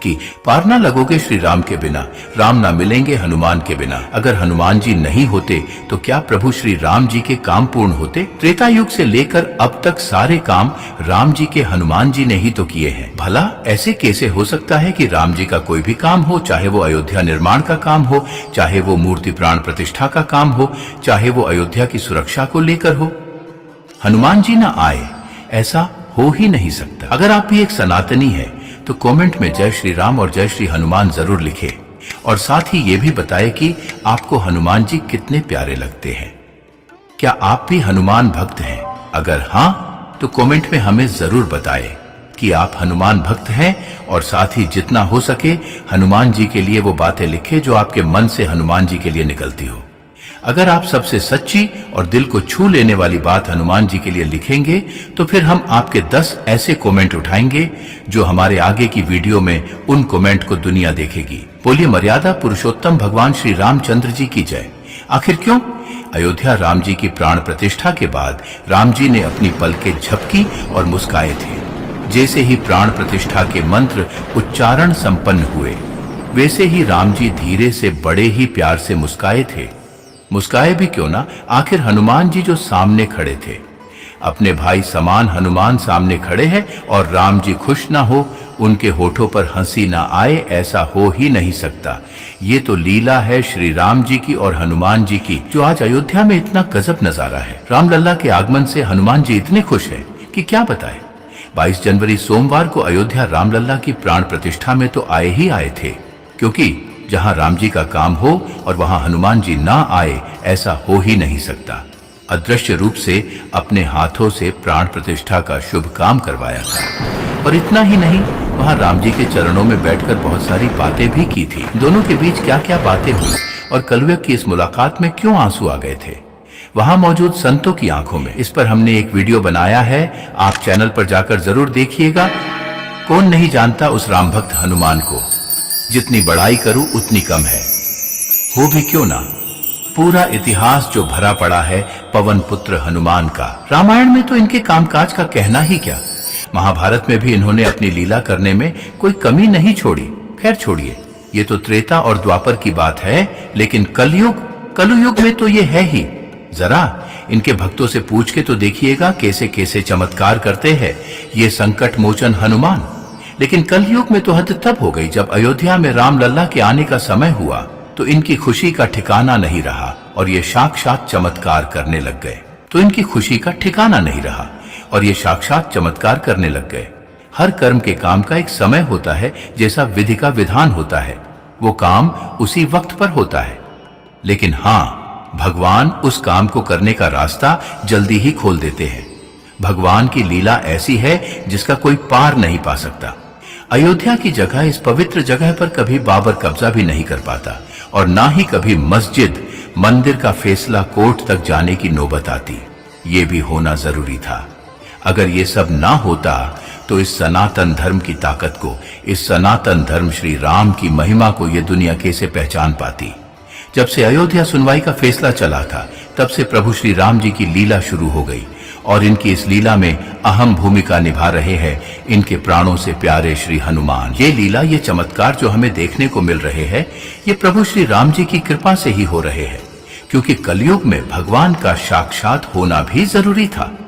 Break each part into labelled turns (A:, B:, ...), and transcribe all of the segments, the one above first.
A: कि पार ना लगोगे श्री राम के बिना, राम ना मिलेंगे हनुमान के बिना। अगर हनुमान जी नहीं होते तो क्या प्रभु श्री राम जी के काम पूर्ण होते? त्रेता युग से लेकर अब तक सारे काम राम जी के हनुमान जी ने ही तो किए हैं। भला ऐसे कैसे हो सकता है कि राम जी का कोई भी काम हो, चाहे वो अयोध्या निर्माण का काम हो, चाहे वो मूर्ति प्राण प्रतिष्ठा का काम हो, चाहे वो अयोध्या की सुरक्षा को लेकर हो, हनुमान जी ना आए, ऐसा हो ही नहीं सकता। अगर आप भी एक सनातनी है तो कमेंट में जय श्री राम और जय श्री हनुमान जरूर लिखें और साथ ही ये भी बताएं कि आपको हनुमान जी कितने प्यारे लगते हैं। क्या आप भी हनुमान भक्त हैं? अगर हाँ तो कमेंट में हमें जरूर बताएं कि आप हनुमान भक्त हैं और साथ ही जितना हो सके हनुमान जी के लिए वो बातें लिखें जो आपके मन से हनुमान जी के लिए निकलती हो। अगर आप सबसे सच्ची और दिल को छू लेने वाली बात हनुमान जी के लिए लिखेंगे तो फिर हम आपके 10 ऐसे कमेंट उठाएंगे जो हमारे आगे की वीडियो में उन कमेंट को दुनिया देखेगी। बोलिए मर्यादा पुरुषोत्तम भगवान श्री रामचंद्र जी की जय। आखिर क्यों? अयोध्या राम जी की प्राण प्रतिष्ठा के बाद राम जी ने अपनी पलकें झपकी और मुस्काए थे। जैसे ही प्राण प्रतिष्ठा के मंत्र उच्चारण संपन्न हुए वैसे ही राम जी धीरे से बड़े ही प्यार से मुस्काए थे। मुस्काए भी क्यों ना, आखिर हनुमान जी जो सामने खड़े थे, अपने भाई समान हनुमान सामने खड़े हैं और राम जी खुश ना हो, उनके होठों पर हंसी ना आए, ऐसा हो ही नहीं सकता। ये तो लीला है श्री राम जी की और हनुमान जी की, जो आज अयोध्या में इतना गजब नजारा है। रामलल्ला के आगमन से हनुमान जी इतने खुश हैं कि क्या बताएं। 22 जनवरी सोमवार को अयोध्या रामलल्ला की प्राण प्रतिष्ठा में तो आए ही आए थे, क्योंकि जहां राम जी का काम हो और वहां हनुमान जी ना आए, ऐसा हो ही नहीं सकता। अदृश्य रूप से अपने हाथों से प्राण प्रतिष्ठा का शुभ काम करवाया था। और इतना ही नहीं, वहां राम जी के चरणों में बैठकर बहुत सारी बातें भी की थी। दोनों के बीच क्या क्या बातें हुई और कलयुग की इस मुलाकात में क्यों आंसू आ गए थे वहां मौजूद संतों की आंखों में, इस पर हमने एक वीडियो बनाया है, आप चैनल पर जाकर जरूर देखिएगा। कौन नहीं जानता उस राम भक्त हनुमान को? जितनी बड़ाई करूं उतनी कम है। हो भी क्यों ना, पूरा इतिहास जो भरा पड़ा है पवन पुत्र हनुमान का। रामायण में तो इनके कामकाज का कहना ही क्या, महाभारत में भी इन्होंने अपनी लीला करने में कोई कमी नहीं छोड़ी। खैर छोड़िए, ये तो त्रेता और द्वापर की बात है, लेकिन कलयुग में तो ये है ही। जरा इनके भक्तों से पूछ के तो देखिएगा कैसे कैसे चमत्कार करते हैं ये संकट मोचन हनुमान। लेकिन कलयुग में तो हद तब हो गई जब अयोध्या में रामलल्ला के आने का समय हुआ तो इनकी खुशी का ठिकाना नहीं रहा और ये साक्षात चमत्कार करने लग गए। हर कर्म के काम का एक समय होता है, जैसा विधि का विधान होता है, वो काम उसी वक्त पर होता है। लेकिन हाँ, भगवान उस काम को करने का रास्ता जल्दी ही खोल देते हैं। भगवान की लीला ऐसी है जिसका कोई पार नहीं पा सकता। अयोध्या की जगह, इस पवित्र जगह पर कभी बाबर कब्जा भी नहीं कर पाता और ना ही कभी मस्जिद मंदिर का फैसला कोर्ट तक जाने की नौबत आती। ये भी होना जरूरी था। अगर ये सब ना होता तो इस सनातन धर्म की ताकत को, इस सनातन धर्म श्री राम की महिमा को ये दुनिया कैसे पहचान पाती। जब से अयोध्या सुनवाई का फैसला चला था तब से प्रभु श्री राम जी की लीला शुरू हो गई और इनकी इस लीला में अहम भूमिका निभा रहे हैं इनके प्राणों से प्यारे श्री हनुमान। ये लीला, ये चमत्कार जो हमें देखने को मिल रहे हैं, ये प्रभु श्री राम जी की कृपा से ही हो रहे हैं, क्योंकि कलयुग में भगवान का साक्षात होना भी जरूरी था।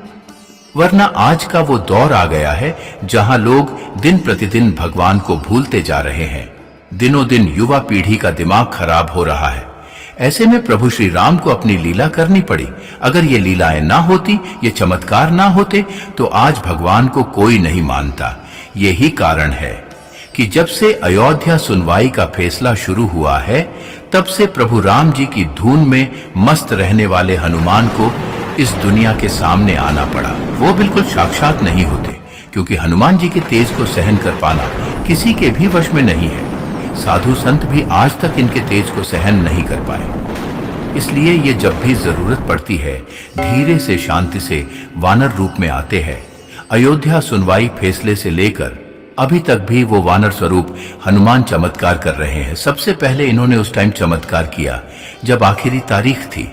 A: वरना आज का वो दौर आ गया है जहां लोग दिन प्रतिदिन भगवान को भूलते जा रहे हैं। दिनों दिन युवा पीढ़ी का दिमाग खराब हो रहा है। ऐसे में प्रभु श्री राम को अपनी लीला करनी पड़ी। अगर ये लीलाएं ना होती, ये चमत्कार ना होते, तो आज भगवान को कोई नहीं मानता। यही कारण है कि जब से अयोध्या सुनवाई का फैसला शुरू हुआ है, तब से प्रभु राम जी की धून में मस्त रहने वाले हनुमान को इस दुनिया के सामने आना पड़ा। वो बिल्कुल साक्षात नहीं होते, क्योंकि हनुमान जी के तेज को सहन कर पाना किसी के भी वश में नहीं है। साधु संत भी आज तक इनके तेज को सहन नहीं कर पाए। इसलिए ये जब भी जरूरत पड़ती है, धीरे से शांति से वानर रूप में आते हैं। अयोध्या सुनवाई फैसले से लेकर अभी तक भी वो वानर स्वरूप हनुमान चमत्कार कर रहे हैं। सबसे पहले इन्होंने उस टाइम चमत्कार किया जब आखिरी तारीख थी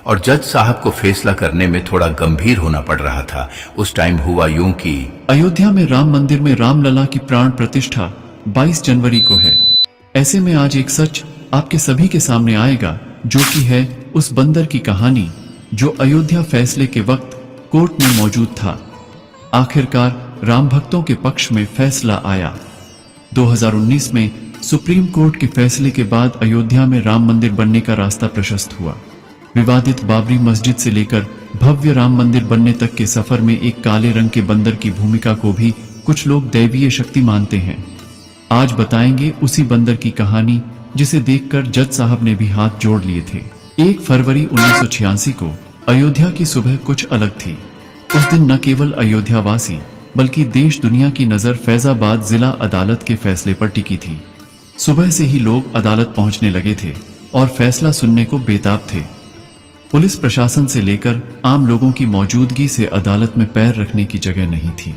A: और जज साहब को फैसला करने में थोड़ा गंभीर होना पड़ रहा था। उस टाइम हुआ यूं कि
B: अयोध्या में राम मंदिर में रामलला की प्राण प्रतिष्ठा 22 जनवरी को है। ऐसे में आज एक सच आपके सभी के सामने आएगा, जो कि है उस बंदर की कहानी जो अयोध्या फैसले के वक्त कोर्ट में मौजूद था। आखिरकार राम भक्तों के पक्ष में फैसला आया। 2019 में सुप्रीम कोर्ट के फैसले के बाद अयोध्या में राम मंदिर बनने का रास्ता प्रशस्त हुआ। विवादित बाबरी मस्जिद से लेकर भव्य राम मंदिर बनने तक के सफर में एक काले रंग के बंदर की भूमिका को भी कुछ लोग दैवीय शक्ति मानते हैं। आज बताएंगे उसी बंदर की कहानी जिसे देखकर जज साहब ने भी हाथ जोड़ लिए थे। 1 फरवरी 1986 को अयोध्या की सुबह कुछ अलग थी। उस दिन न केवल अयोध्यावासी बल्कि देश दुनिया की नजर फैजाबाद जिला अदालत के फैसले पर टिकी थी। सुबह से ही लोग अदालत पहुंचने लगे थे और फैसला सुनने को बेताब थे। पुलिस प्रशासन से लेकर आम लोगों की मौजूदगी से अदालत में पैर रखने की जगह नहीं थी।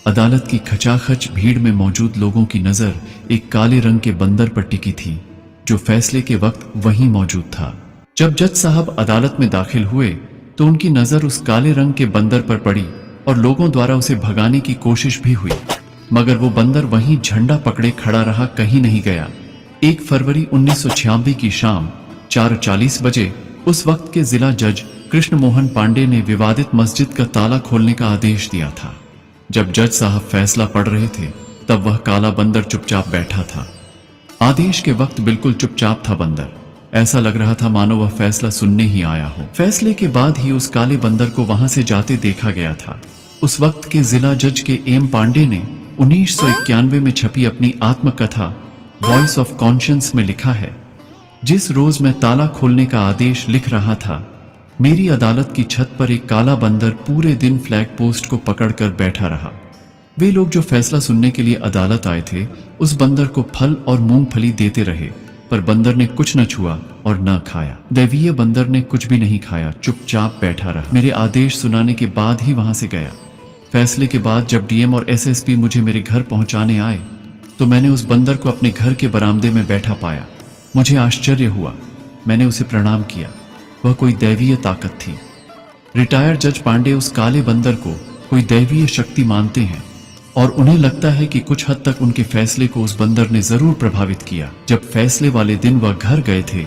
B: अदालत की खचाखच भीड़ में मौजूद लोगों की नजर एक काले रंग के बंदर पर टिकी थी, जो फैसले के वक्त वहीं मौजूद था। जब जज साहब अदालत में दाखिल हुए तो उनकी नजर उस काले रंग के बंदर पर पड़ी और लोगों द्वारा उसे भगाने की कोशिश भी हुई, मगर वो बंदर वहीं झंडा पकड़े खड़ा रहा, कहीं नहीं गया। 1 फरवरी 1996 की शाम 4:40 बजे उस वक्त के जिला जज कृष्ण मोहन पांडे ने विवादित मस्जिद का ताला खोलने का आदेश दिया था। जब जज साहब फैसला पढ़ रहे थे तब वह काला बंदर चुपचाप बैठा था। आदेश के वक्त बिल्कुल चुपचाप था बंदर। ऐसा लग रहा था मानो वह फैसला सुनने ही आया हो। फैसले के बाद ही उस काले बंदर को वहां से जाते देखा गया था। उस वक्त के जिला जज के एम पांडे ने 1991 में छपी अपनी आत्मकथा वॉइस ऑफ कॉन्शियंस में लिखा है, जिस रोज मैं ताला खोलने का आदेश लिख रहा था, मेरी अदालत की छत पर एक काला बंदर पूरे दिन फ्लैग पोस्ट को पकड़कर बैठा रहा। वे लोग जो फैसला सुनने के लिए अदालत आए थे उस बंदर को फल और मूंगफली देते रहे, पर बंदर ने कुछ न छुआ और न खाया। दैवीय बंदर ने कुछ भी नहीं खाया, चुपचाप बैठा रहा। मेरे आदेश सुनाने के बाद ही वहां से गया। फैसले के बाद जब डीएम और एसएसपी मुझे मेरे घर पहुंचाने आए तो मैंने उस बंदर को अपने घर के बरामदे में बैठा पाया। मुझे आश्चर्य हुआ। मैंने उसे प्रणाम किया। वह कोई दैवीय ताकत थी। रिटायर्ड जज पांडे उस काले बंदर को कोई दैवीय शक्ति मानते हैं और उन्हें लगता है कि कुछ हद तक उनके फैसले को उस बंदर ने जरूर प्रभावित किया। जब फैसले वाले दिन वह घर गए थे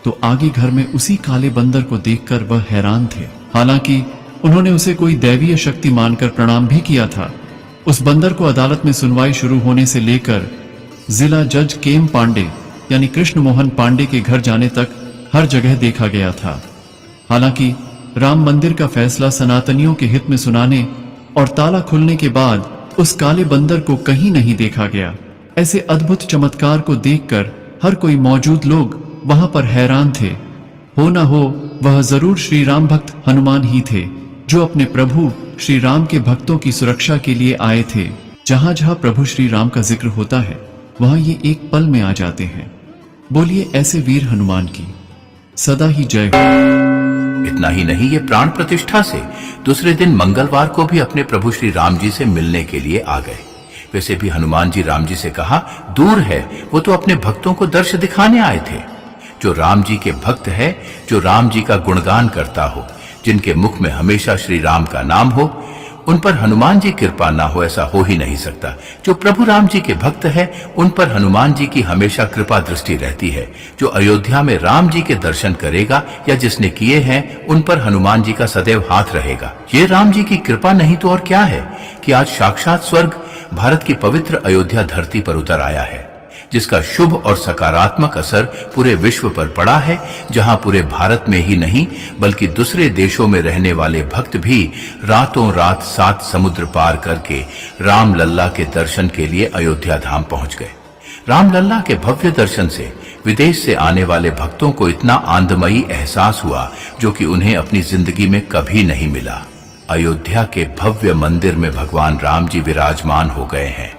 B: तो आगे घर में उसी काले बंदर को देखकर वह हैरान थे। हालांकि उन्होंने उसे कोई दैवीय शक्ति मानकर प्रणाम भी किया था। उस बंदर को अदालत में सुनवाई शुरू होने से लेकर जिला जज केएम पांडे यानी कृष्ण मोहन पांडे के घर जाने तक हर जगह देखा गया था। हालांकि राम मंदिर का फैसला सनातनियों के हित में सुनाने और ताला खुलने के बाद उस काले बंदर को कहीं नहीं देखा गया। ऐसे अद्भुत चमत्कार को देखकर हर कोई मौजूद लोग वहां पर हैरान थे। हो न हो वह जरूर श्री राम भक्त हनुमान ही थे, जो अपने प्रभु श्री राम के भक्तों की सुरक्षा के लिए आए थे। जहां जहां प्रभु श्री राम का जिक्र होता है वहां ये एक पल में आ जाते हैं। बोलिए ऐसे वीर हनुमान की सदा ही जय हो।
A: इतना ही नहीं, ये प्राण प्रतिष्ठा से दूसरे दिन मंगलवार को भी अपने प्रभु श्री राम जी से मिलने के लिए आ गए। वैसे भी हनुमान जी राम जी से कहा, दूर है, वो तो अपने भक्तों को दर्श दिखाने आए थे। जो राम जी के भक्त है, जो राम जी का गुणगान करता हो, जिनके मुख में हमेशा श्री राम का नाम हो, उन पर हनुमान जी कृपा ना हो ऐसा हो ही नहीं सकता। जो प्रभु राम जी के भक्त है उन पर हनुमान जी की हमेशा कृपा दृष्टि रहती है। जो अयोध्या में राम जी के दर्शन करेगा या जिसने किए हैं उन पर हनुमान जी का सदैव हाथ रहेगा। ये राम जी की कृपा नहीं तो और क्या है कि आज साक्षात स्वर्ग भारत की पवित्र अयोध्या धरती पर उतर आया है, जिसका शुभ और सकारात्मक असर पूरे विश्व पर पड़ा है। जहां पूरे भारत में ही नहीं बल्कि दूसरे देशों में रहने वाले भक्त भी रातों रात 7 समुद्र पार करके राम लल्ला के दर्शन के लिए अयोध्या धाम पहुंच गए। राम लल्ला के भव्य दर्शन से विदेश से आने वाले भक्तों को इतना आनंदमयी एहसास हुआ जो कि उन्हें अपनी जिंदगी में कभी नहीं मिला। अयोध्या के भव्य मंदिर में भगवान राम जी विराजमान हो गए हैं।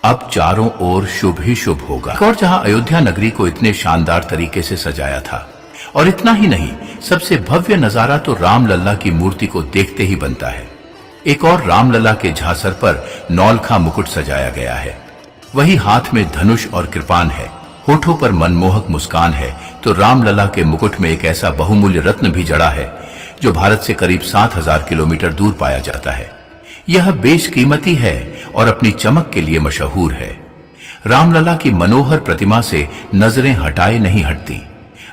A: अब चारों ओर शुभ ही शुभ होगा। और जहां अयोध्या नगरी को इतने शानदार तरीके से सजाया था, और इतना ही नहीं, सबसे भव्य नजारा तो राम लल्ला की मूर्ति को देखते ही बनता है। एक और राम लल्ला के झांसर पर नौलखा मुकुट सजाया गया है। वही हाथ में धनुष और कृपान है, होठों पर मनमोहक मुस्कान है। तो राम लल्ला के मुकुट में एक ऐसा बहुमूल्य रत्न भी जड़ा है जो भारत से करीब 7000 किलोमीटर दूर पाया जाता है। यह बेशकीमती है और अपनी चमक के लिए मशहूर है। रामलला की मनोहर प्रतिमा से नजरें हटाए नहीं हटती।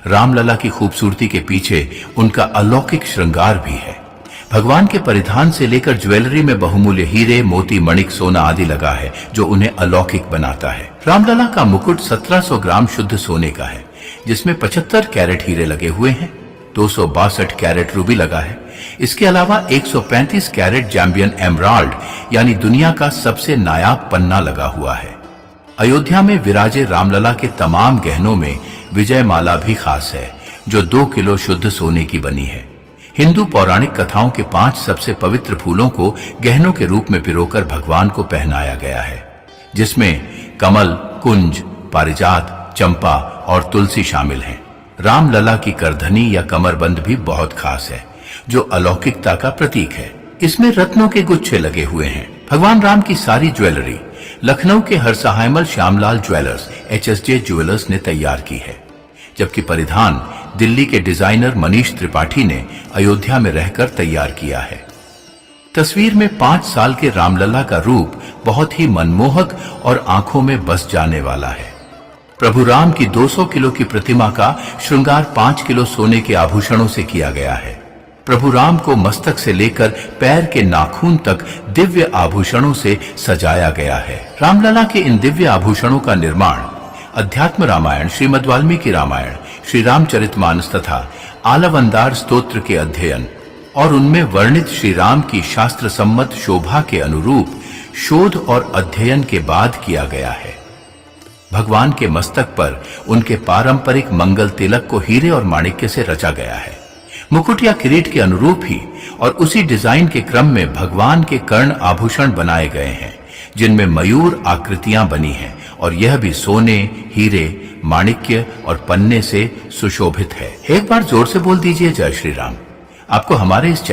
A: रामलला की खूबसूरती के पीछे उनका अलौकिक श्रृंगार भी है। भगवान के परिधान से लेकर ज्वेलरी में बहुमूल्य हीरे, मोती, मणिक, सोना आदि लगा है जो उन्हें अलौकिक बनाता है। रामलला का मुकुट 1700 ग्राम शुद्ध सोने का है, जिसमें 75 कैरेट हीरे लगे हुए हैं, 262 कैरेट रूबी लगा है। इसके अलावा 135 कैरेट जैम्बियन एमराल्ड यानी दुनिया का सबसे नायाब पन्ना लगा हुआ है। अयोध्या में विराजे रामलला के तमाम गहनों में विजय माला भी खास है, जो 2 किलो शुद्ध सोने की बनी है। हिंदू पौराणिक कथाओं के 5 सबसे पवित्र फूलों को गहनों के रूप में पिरोकर भगवान को पहनाया गया है, जिसमें कमल, कुंज, पारिजात, चंपा और तुलसी शामिल हैं। रामलला की करधनी या कमरबंद भी बहुत खास है, जो अलौकिकता का प्रतीक है। इसमें रत्नों के गुच्छे लगे हुए हैं। भगवान राम की सारी ज्वेलरी लखनऊ के हरसहायमल श्यामलाल ज्वेलर्स HSJ ज्वेलर्स ने तैयार की है, जबकि परिधान दिल्ली के डिजाइनर मनीष त्रिपाठी ने अयोध्या में रहकर तैयार किया है। तस्वीर में 5 साल के रामलला का रूप बहुत ही मनमोहक और आंखों में बस जाने वाला है। प्रभु राम की 200 किलो की प्रतिमा का श्रृंगार 5 किलो सोने के आभूषणों से किया गया है। प्रभु राम को मस्तक से लेकर पैर के नाखून तक दिव्य आभूषणों से सजाया गया है। रामलला के इन दिव्य आभूषणों का निर्माण अध्यात्म रामायण, श्रीमद् वाल्मीकि रामायण, श्री रामचरितमानस तथा आलवंदार स्तोत्र के अध्ययन और उनमें वर्णित श्री राम की शास्त्र सम्मत शोभा के अनुरूप शोध और अध्ययन के बाद किया गया है। भगवान के मस्तक पर उनके पारंपरिक मंगल तिलक को हीरे और माणिक्य से रचा गया है। मुकुट या किरीट के अनुरूप ही और उसी डिजाइन के क्रम में भगवान के कर्ण आभूषण बनाए गए हैं, जिनमें मयूर आकृतियां बनी हैं, और यह भी सोने, हीरे, माणिक्य और पन्ने से सुशोभित है। एक बार जोर से बोल दीजिए जय श्री राम। आपको हमारे इस